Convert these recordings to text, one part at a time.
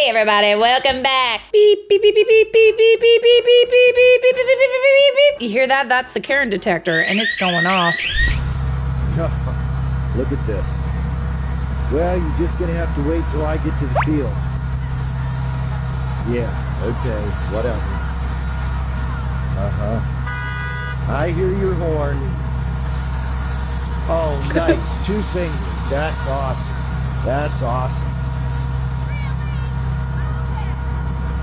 Hey everybody, welcome back. Beep, beep, beep, beep, beep, beep, beep, beep, beep, beep, beep, beep, beep, beep, beep, beep, beep. You hear that? That's the Karen detector, and it's going off. Look at this. Well, you're just gonna have to wait till I get to the field. Yeah, okay, whatever. I hear your horn. Oh, nice. 2 fingers. That's awesome. That's awesome.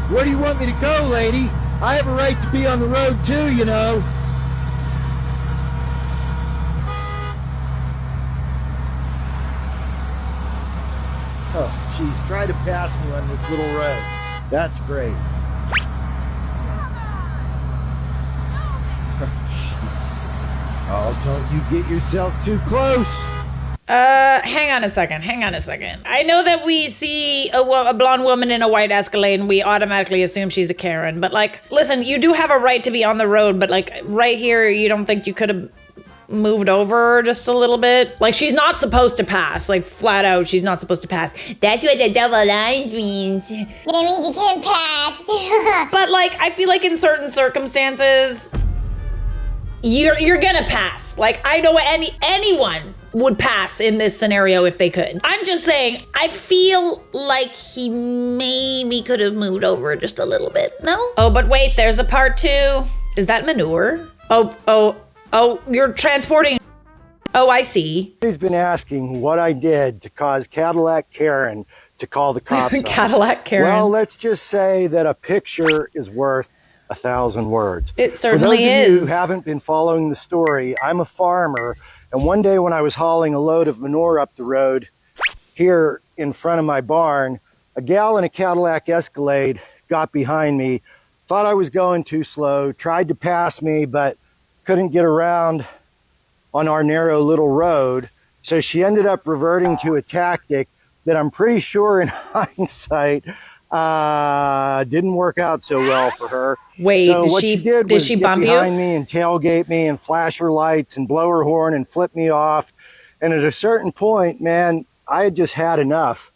Where do you want me to go, lady? I have a right to be on the road too, you know. Oh, geez, try to pass me on this little road. That's great. Oh, don't you get yourself too close. Hang on a second. I know that we see a blonde woman in a white Escalade and we automatically assume she's a Karen, but like, listen, you do have a right to be on the road, but like, right here, you don't think you could have moved over just a little bit? Like, she's not supposed to pass, like, flat out, she's not supposed to pass. That's what the double lines means. That means you can't pass. But like, I feel like in certain circumstances, you're gonna pass. Like, I know anyone would pass in this scenario if they could. I'm just saying, I feel like he maybe could have moved over just a little bit, no? Oh, but wait, there's a part 2. Is that manure? Oh, you're transporting. Oh, I see. He's been asking what I did to cause Cadillac Karen to call the cops on me. Cadillac Karen. Well, let's just say that a picture is worth 1,000 words. It certainly is. For those of you who haven't been following the story, I'm a farmer, and one day when I was hauling a load of manure up the road here in front of my barn, a gal in a Cadillac Escalade got behind me, thought I was going too slow, tried to pass me, but couldn't get around on our narrow little road. So she ended up reverting to a tactic that I'm pretty sure in hindsight didn't work out so well for her. Wait, so what she did was get bump behind you? me and tailgate me and flash her lights and blow her horn and flip me off. And at a certain point, man, I had just had enough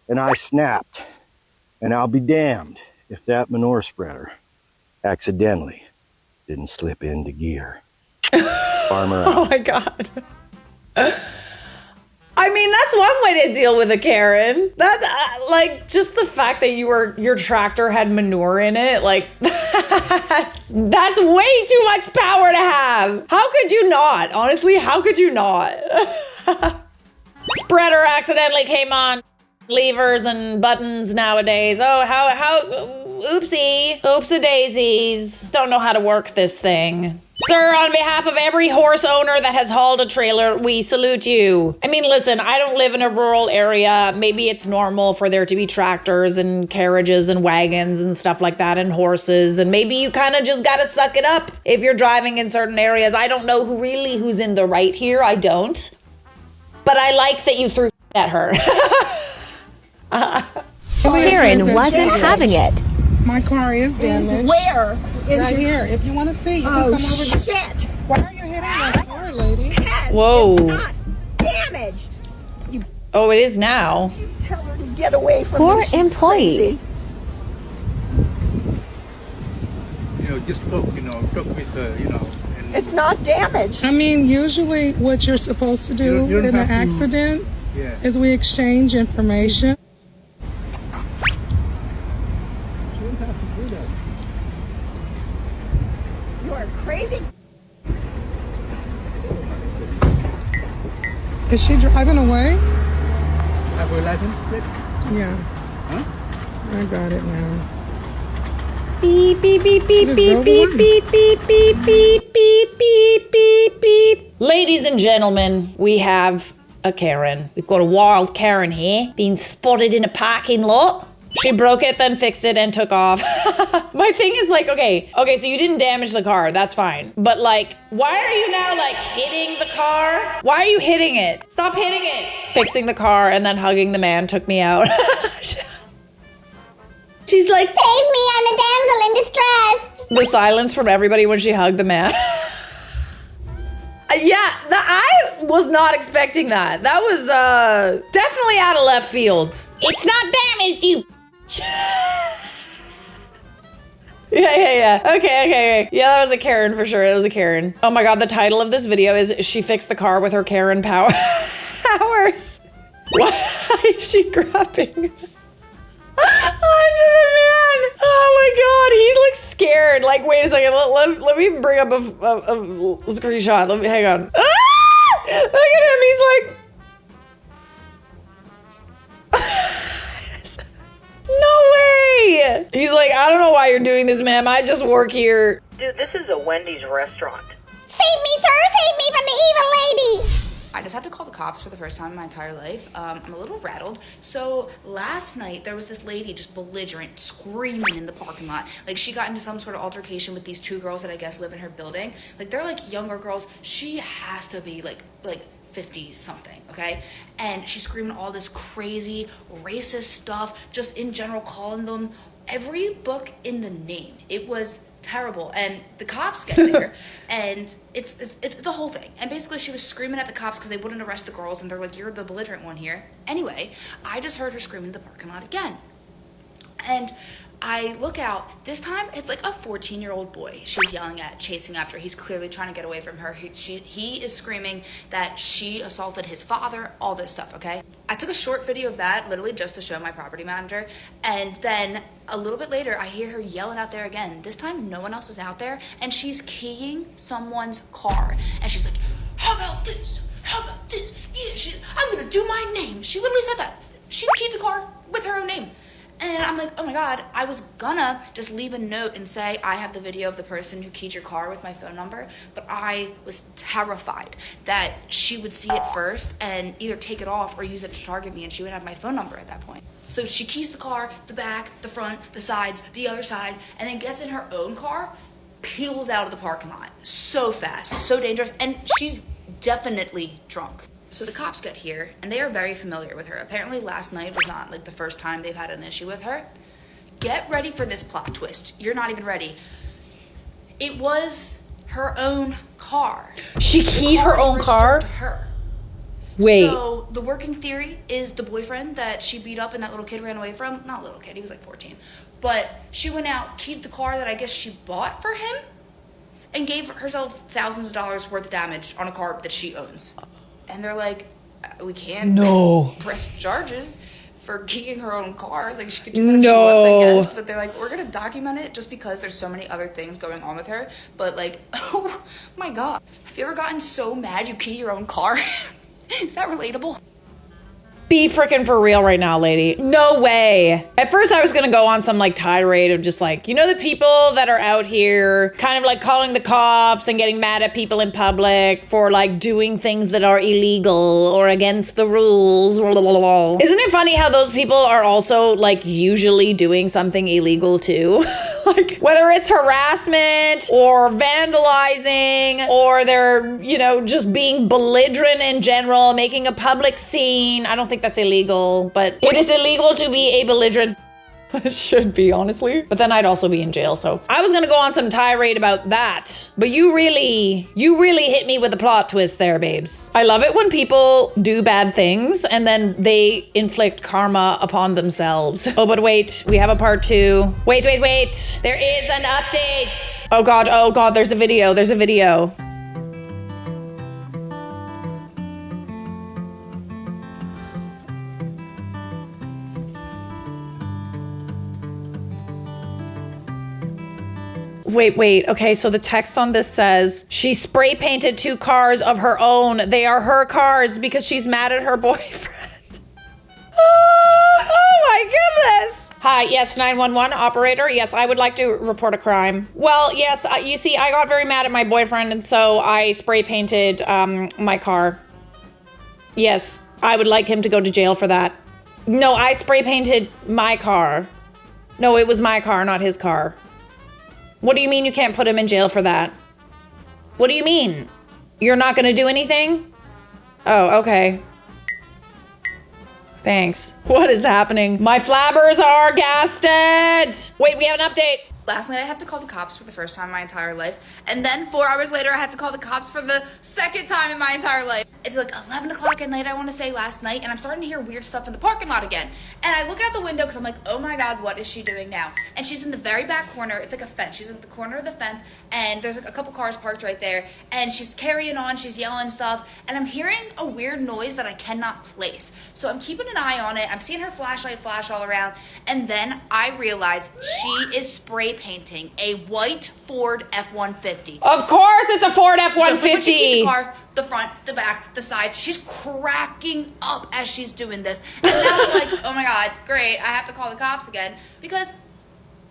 and I snapped. And I'll be damned if that manure spreader accidentally didn't slip into gear. Farmer out. Oh my God. I mean, that's one way to deal with a Karen. That, like, just the fact that your tractor had manure in it, like, that's way too much power to have. How could you not? Honestly, how could you not? Spreader accidentally came on. Levers and buttons nowadays. Oh, how, oopsie daisies. Don't know how to work this thing. Sir, on behalf of every horse owner that has hauled a trailer, we salute you. I mean, listen, I don't live in a rural area. Maybe it's normal for there to be tractors and carriages and wagons and stuff like that and horses. And maybe you kind of just got to suck it up if you're driving in certain areas. I don't know who's in the right here. I don't. But I like that you threw at her. Karen wasn't having it. My car is damaged. Where? Right here. If you want to see, you can come over. Shit! Why are you hitting my car, lady? Yes, Whoa. it's not damaged. Oh, it is now. You tell her to get away from Poor me. She's employee. crazy. Just talk with, and It's not damaged. I mean, usually what you're supposed to do You don't in an have to- accident yeah. is we exchange information. You don't have to do that. You are crazy. Is she driving away? Have a license plate? Yeah. Huh? I got it now. Beep, beep, beep, beep, Just beep, drove beep, away. beep, beep, beep, beep, beep, beep, beep, beep. Ladies and gentlemen, we have a Karen. We've got a wild Karen here, being spotted in a parking lot. She broke it, then fixed it, and took off. My thing is like, okay, so you didn't damage the car, that's fine. But like, why are you now like hitting the car? Why are you hitting it? Stop hitting it. Fixing the car and then hugging the man took me out. She's like, Save me, I'm a damsel in distress. the silence from everybody when she hugged the man. I was not expecting that. That was definitely out of left field. It's not damaged, you Yeah. Okay. Yeah, that was a Karen for sure. It was a Karen. Oh my God, the title of this video is She Fixed the Car with Her Karen Powers. Why is she grabbing onto the man? Oh my God, he looks scared. Like, wait a second, let me bring up a screenshot. Hang on. Ah! Look at him, he's like... No way! He's like, I don't know why you're doing this, ma'am. I just work here. Dude, this is a Wendy's restaurant. Save me, sir! Save me from the evil lady! I just had to call the cops for the first time in my entire life. I'm a little rattled. So last night there was this lady just belligerent, screaming in the parking lot. Like she got into some sort of altercation with these two girls that I guess live in her building. Like they're like younger girls. She has to be like 50 something, okay? And she's screaming all this crazy racist stuff, just in general calling them every book in the name. It was terrible. And the cops get there and it's a whole thing. And basically she was screaming at the cops because they wouldn't arrest the girls and they're like, you're the belligerent one here. Anyway, I just heard her screaming in the parking lot again. And I look out, this time it's like a 14-year-old boy she's yelling at, chasing after. He's clearly trying to get away from her. He is screaming that she assaulted his father, all this stuff, okay? I took a short video of that, literally just to show my property manager. And then a little bit later, I hear her yelling out there again. This time, no one else is out there. And she's keying someone's car. And she's like, how about this? How about this? Yeah, I'm gonna do my name. She literally said that. She keyed the car with her own name. And I'm like, oh my God, I was gonna just leave a note and say, I have the video of the person who keyed your car with my phone number, but I was terrified that she would see it first and either take it off or use it to target me and she would have my phone number at that point. So she keys the car, the back, the front, the sides, the other side, and then gets in her own car, peels out of the parking lot. So fast, so dangerous, and she's definitely drunk. So the cops get here, and they are very familiar with her. Apparently last night was not like the first time they've had an issue with her. Get ready for this plot twist. You're not even ready. It was her own car. She keyed her own car? To her. Wait. So the working theory is the boyfriend that she beat up and that little kid ran away from, not little kid, he was like 14. But she went out, keyed the car that I guess she bought for him, and gave herself thousands of dollars worth of damage on a car that she owns. And they're like, we can't press charges for keying her own car. Like, she could do that if she wants, I guess. But they're like, we're going to document it just because there's so many other things going on with her. But, like, oh my God. Have you ever gotten so mad you key your own car? Is that relatable? Be freaking for real right now, lady. No way. At first I was gonna go on some like tirade of just like, you know, the people that are out here kind of like calling the cops and getting mad at people in public for like doing things that are illegal or against the rules. Isn't it funny how those people are also like usually doing something illegal too? Like whether it's harassment or vandalizing or they're, you know, just being belligerent in general, making a public scene. I don't think that's illegal, but it is illegal to be a belligerent. It should be, honestly. But then I'd also be in jail, so. I was gonna go on some tirade about that, but you really hit me with a plot twist there, babes. I love it when people do bad things and then they inflict karma upon themselves. Oh, but wait, we have a part 2. Wait. There is an update. Oh God, there's a video. Wait. Okay, so the text on this says, she spray painted 2 cars of her own. They are her cars because she's mad at her boyfriend. Oh my goodness. Hi, yes, 911 operator. Yes, I would like to report a crime. Well, yes, you see, I got very mad at my boyfriend and so I spray painted my car. Yes, I would like him to go to jail for that. No, I spray painted my car. No, it was my car, not his car. What do you mean you can't put him in jail for that? What do you mean? You're not gonna do anything? Oh, okay. Thanks. What is happening? My flabbers are gasted! Wait, we have an update. Last night I had to call the cops for the first time in my entire life, and then 4 hours later I had to call the cops for the second time in my entire life. It's like 11 o'clock at night, I want to say, last night, and I'm starting to hear weird stuff in the parking lot again. And I look out the window because I'm like, oh my god, what is she doing now? And she's in the very back corner. It's like a fence. She's in the corner of the fence, and there's like a couple cars parked right there, and she's carrying on, she's yelling stuff, and I'm hearing a weird noise that I cannot place. So I'm keeping an eye on it. I'm seeing her flashlight flash all around, and then I realize she is spray painting a white Ford F-150. Of course it's a Ford F-150. Just like when she keeps the car, the front, the back, the sides. She's cracking up as she's doing this. And now I'm like, oh my god, great. I have to call the cops again because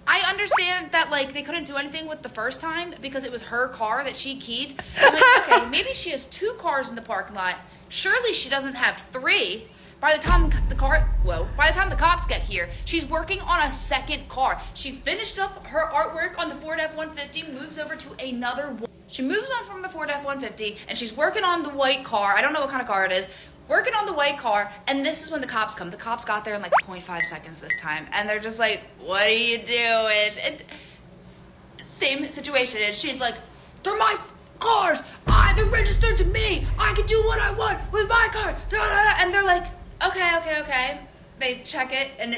I understand that like they couldn't do anything with the first time because it was her car that she keyed. I'm like, okay, maybe she has 2 cars in the parking lot. Surely she doesn't have 3. By the time the cops get here, she's working on a second car. She finished up her artwork on the Ford F-150, moves over to another one. She moves on from the Ford F-150, and she's working on the white car. I don't know what kind of car it is. Working on the white car, and this is when the cops come. The cops got there in like 0.5 seconds this time, and they're just like, what are you doing? And same situation is, she's like, they're my cars. They're registered to me. I can do what I want with my car. And they're like, okay. They check it, and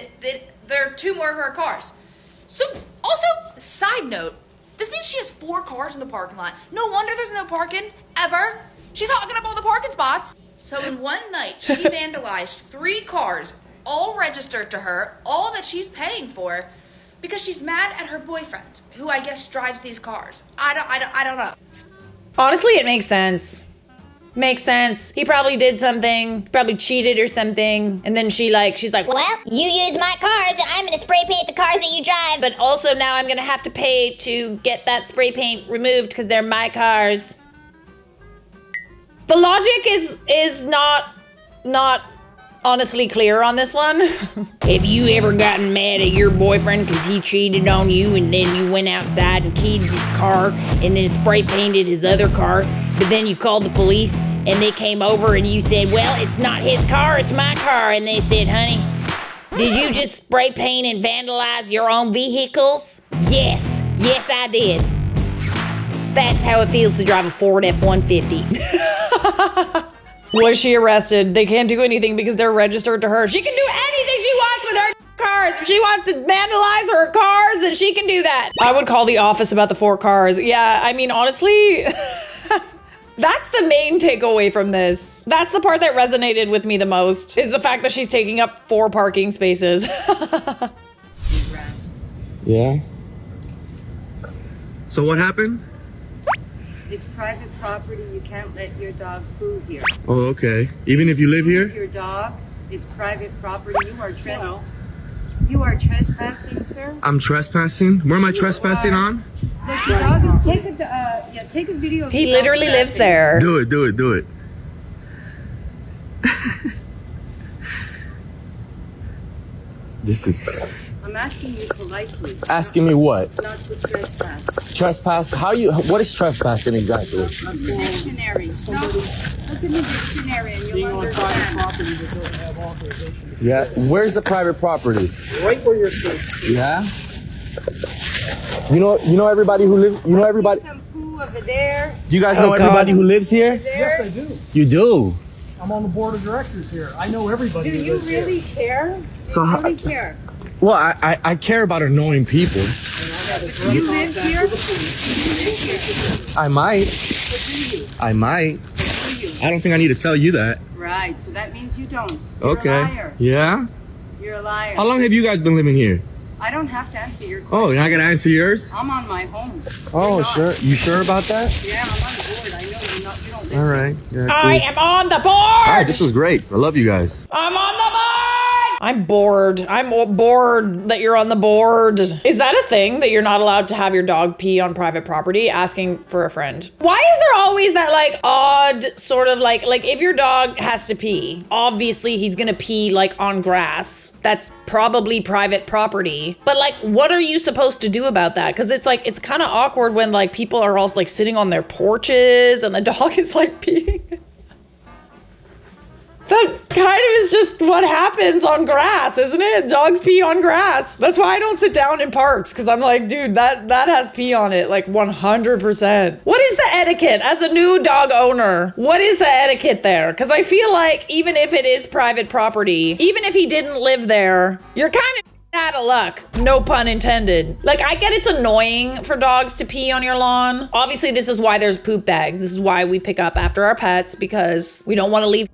there are 2 more of her cars. So, also, side note, this means she has 4 cars in the parking lot. No wonder there's no parking, ever. She's hogging up all the parking spots. So in one night, she vandalized 3 cars, all registered to her, all that she's paying for, because she's mad at her boyfriend, who I guess drives these cars. I don't know. Honestly, it makes sense. Makes sense. He probably did something, probably cheated or something, and then she's like, Well, you use my cars, and I'm gonna spray paint the cars that you drive. but also now I'm gonna have to pay to get that spray paint removed because they're my cars. The logic is not honestly clear on this one. Have you ever gotten mad at your boyfriend because he cheated on you and then you went outside and keyed his car and then spray painted his other car, but then you called the police and they came over and you said, well, it's not his car, it's my car, and they said, honey, did you just spray paint and vandalize your own vehicles? Yes, I did. That's how it feels to drive a Ford F-150. Was she arrested? They can't do anything because they're registered to her. She can do anything she wants with her cars. If she wants to vandalize her cars, then she can do that. I would call the office about the 4 cars. Yeah, I mean, honestly, that's the main takeaway from this. That's the part that resonated with me the most, is the fact that she's taking up 4 parking spaces. Yeah? So what happened? It's private property. You can't let your dog poo here. Oh, okay. Even if you live here? Your dog, it's private property. You are trespassing, sir. I'm trespassing? Where am I trespassing on? Let your dog take a video of He yourself literally lives napping. there. Do it. This is... I'm asking you politely. Asking me what? Not to trespass. Trespass? What is trespassing exactly? Dictionary. No, look in the dictionary and you'll understand. Yeah. Where's the private property? Right where you're sitting. Yeah? You know everybody who lives... You know everybody... Some poo over there. Do you guys know everybody who lives here? Yes, I do. You do? I'm on the board of directors here. I know everybody. Do you really care? So Do you really care? Well, I care about annoying people. You live here? I might. I might. I don't think I need to tell you that. Right, so that means you don't. You're Okay. a liar. Yeah? You're a liar. How long have you guys been living here? I don't have to answer your question. Oh, you're not gonna answer yours? I'm on my home. Oh, You're not. sure. You sure about that? Yeah, I'm on the board. I know you don't live All right. Yeah, cool. I am on the board! All right, this was great. I love you guys. I'm on the board! I'm bored. I'm bored that you're on the board. Is that a thing that you're not allowed to have your dog pee on private property? Asking for a friend. Why is there always that like odd sort of like if your dog has to pee, obviously he's gonna pee like on grass. That's probably private property. But like, what are you supposed to do about that? Cause it's like, it's kind of awkward when like people are also like sitting on their porches and the dog is like peeing. That kind of is just what happens on grass, isn't it? Dogs pee on grass. That's why I don't sit down in parks, because I'm like, dude, that has pee on it, like 100%. What is the etiquette as a new dog owner? What is the etiquette there? Because I feel like even if it is private property, even if he didn't live there, you're kind of out of luck. No pun intended. Like, I get it's annoying for dogs to pee on your lawn. Obviously, this is why there's poop bags. This is why we pick up after our pets, because we don't want to leave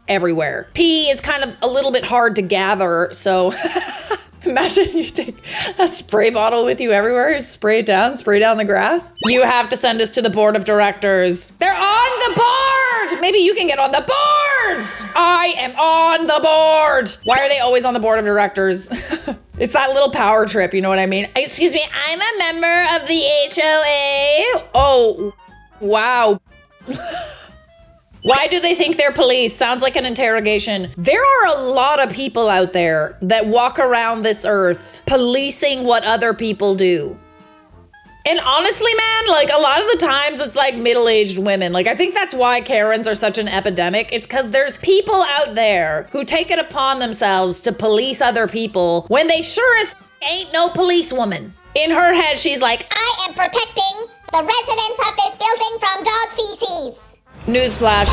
everywhere. Pee is kind of a little bit hard to gather, so imagine you take a spray bottle with you everywhere, spray down the grass. You have to send this to the board of directors. They're on the board! Maybe you can get on the board! I am on the board! Why are they always on the board of directors? It's that little power trip, you know what I mean? Excuse me, I'm a member of the HOA. Oh, wow. Why do they think they're police? Sounds like an interrogation. There are a lot of people out there that walk around this earth policing what other people do. And honestly, man, like a lot of the times it's like middle-aged women. Like I think that's why Karens are such an epidemic. It's because there's people out there who take it upon themselves to police other people when they sure as ain't no policewoman. In her head, she's like, I am protecting the residents of this building from dog feces. Newsflash,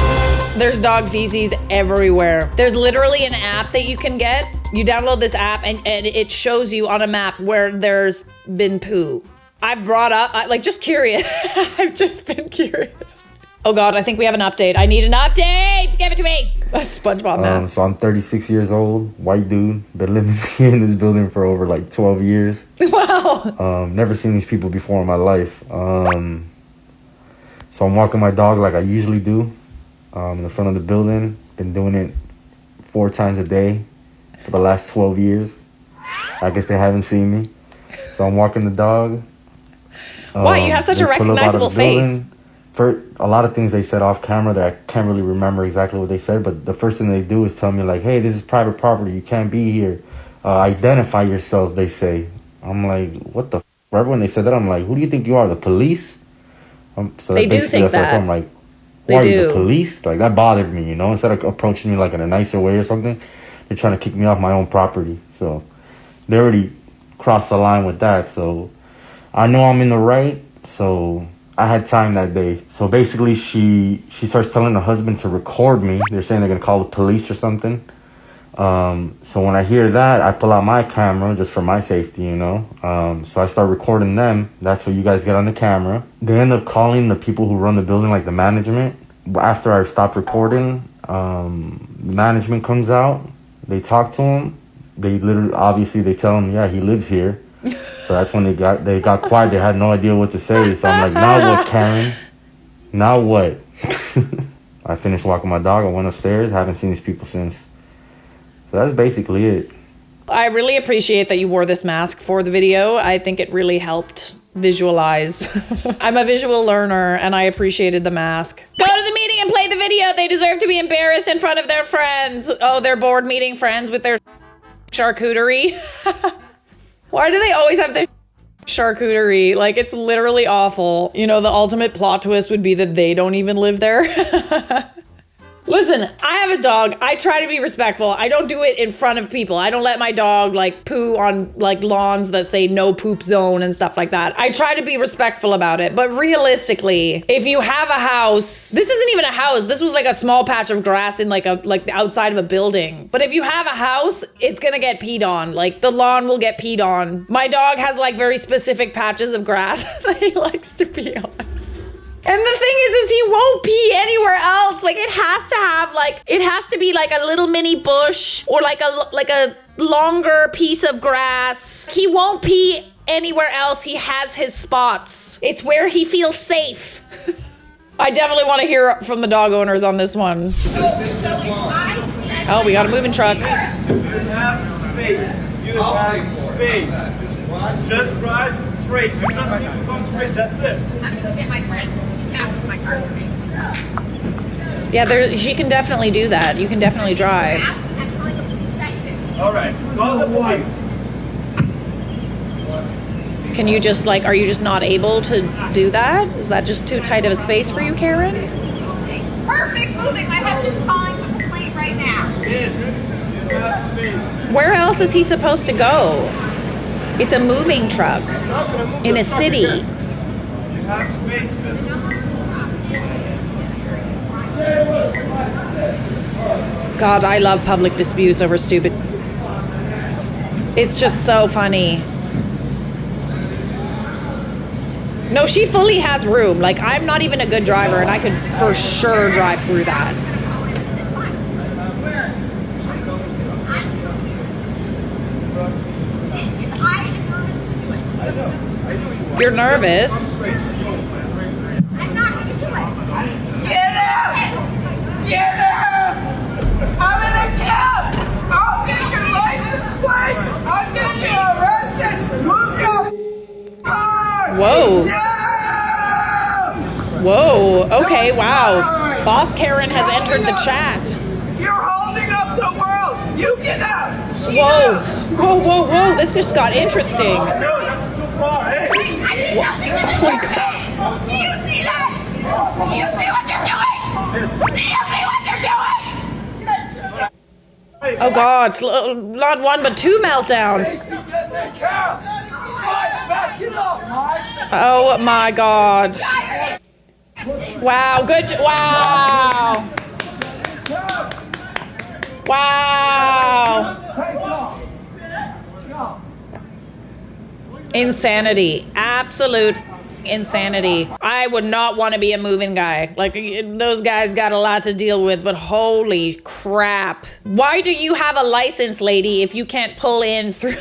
there's dog feces everywhere. There's literally an app that you can get. You download this app and it shows you on a map where there's been poo. I've brought up, like just curious. I've just been curious. Oh God, I think we have an update. I need an update. Give it to me. A SpongeBob mask. So I'm 36 years old, white dude, been living here in this building for over like 12 years. Wow. Never seen these people before in my life. So I'm walking my dog like I usually do in the front of the building. Been doing it 4 times a day for the last 12 years. I guess they haven't seen me. So I'm walking the dog. Why? You have such a recognizable face. For a lot of things they said off camera that I can't really remember exactly what they said, but the first thing they do is tell me like, hey, this is private property. You can't be here. Identify yourself, they say. I'm like, what the f***? Right when they said that, I'm like, who do you think you are, the police? So they do think that. So I'm like, why are you the police? Like, that bothered me, you know? Instead of approaching me like in a nicer way or something, they're trying to kick me off my own property. So they already crossed the line with that. So I know I'm in the right. So I had time that day. So basically she starts telling her husband to record me. They're saying they're going to call the police or something. So when I hear that, I pull out my camera just for my safety, you know. So I start recording them. That's what you guys get on the camera. They end up calling the people who run the building, like the management. After I stopped recording, the management comes out. They talk to him. They literally, obviously, they tell him, yeah, he lives here. So that's when they got quiet. They had no idea what to say. So I'm like, now what, Karen? Now what? I finished walking my dog. I went upstairs. Haven't seen these people since. So that's basically it. I really appreciate that you wore this mask for the video. I think it really helped visualize. I'm a visual learner and I appreciated the mask. Go to the meeting and play the video. They deserve to be embarrassed in front of their friends. Oh, they're bored meeting friends with their charcuterie. Why do they always have their charcuterie? Like, it's literally awful. You know, the ultimate plot twist would be that they don't even live there. Listen, I have a dog. I try to be respectful. I don't do it in front of people. I don't let my dog like poo on like lawns that say no poop zone and stuff like that. I try to be respectful about it. But realistically, if you have a house, this isn't even a house. This was like a small patch of grass in like the outside of a building. But if you have a house, it's gonna get peed on. Like the lawn will get peed on. My dog has like very specific patches of grass that he likes to pee on. And the thing is he won't pee anywhere else. Like it has to be like a little mini bush or like a longer piece of grass. He won't pee anywhere else. He has his spots. It's where he feels safe. I definitely want to hear from the dog owners on this one. Oh, we got a moving truck. You have space. You have space. Just drive straight. You just need to come straight. That's it. I'm gonna get my friend. My car. Yeah, she can definitely do that. You can definitely drive. All right. Call the police. Can you just are you just not able to do that? Is that just too tight of a space for you, Karen? Perfect moving. My husband's calling the complaint right right now. Yes, you have space. Where else is he supposed to go? It's a moving truck Not gonna move in the a truck city. again. You have space, miss. God, I love public disputes over stupid. It's just so funny. No, she fully has room. Like, I'm not even a good driver, and I could for sure drive through that. You're nervous. I'm not going to do it. Get out! Get out! I'm in a cab! I'll get your license plate! I'll get you arrested! Move your car! Whoa. Yeah! Whoa. Okay, wow. Boss Karen has entered the chat. You're holding up the world! You get out! Whoa. Whoa, whoa, whoa. This just got interesting. No, that's too far. Hey! I did nothing with this person. Do you see that? Do you see what they're doing? Do you see what they're doing? Oh God, not one but two meltdowns. Oh my God. Wow, wow. Wow. Insanity. Absolute insanity. I would not want to be a moving guy. Like, those guys got a lot to deal with, but holy crap. Why do you have a license, lady, if you can't pull in through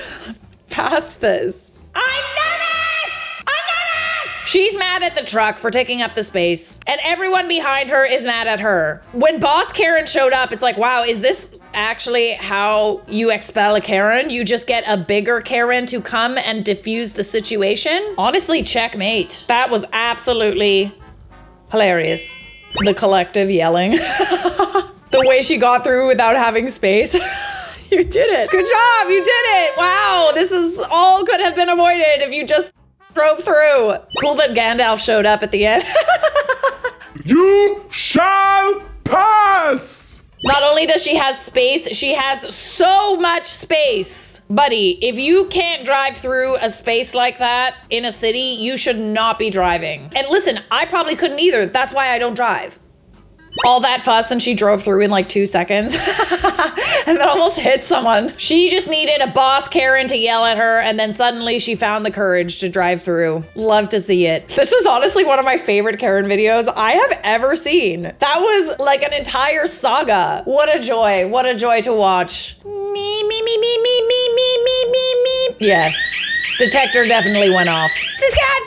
past this? I'm nervous! I'm nervous! She's mad at the truck for taking up the space, and everyone behind her is mad at her. When Boss Karen showed up, it's like, wow, is this actually how you expel a Karen? You just get a bigger Karen to come and diffuse the situation? Honestly, checkmate. That was absolutely hilarious. The collective yelling. The way she got through without having space. You did it. Good job, you did it. Wow, this is all could have been avoided if you just drove through. Cool that Gandalf showed up at the end. You shall pass! Not only does she have space, she has so much space. Buddy, if you can't drive through a space like that in a city, you should not be driving. And listen, I probably couldn't either. That's why I don't drive. All that fuss and she drove through in like 2 seconds and then almost hit someone. She just needed a boss Karen to yell at her, and then suddenly she found the courage to drive through. Love to see it. This is honestly one of my favorite Karen videos I have ever seen. That was like an entire saga. What a joy to watch. Me, me, me, me, me, me, me, me, me, me. Yeah. Detector definitely went off. Sis cat!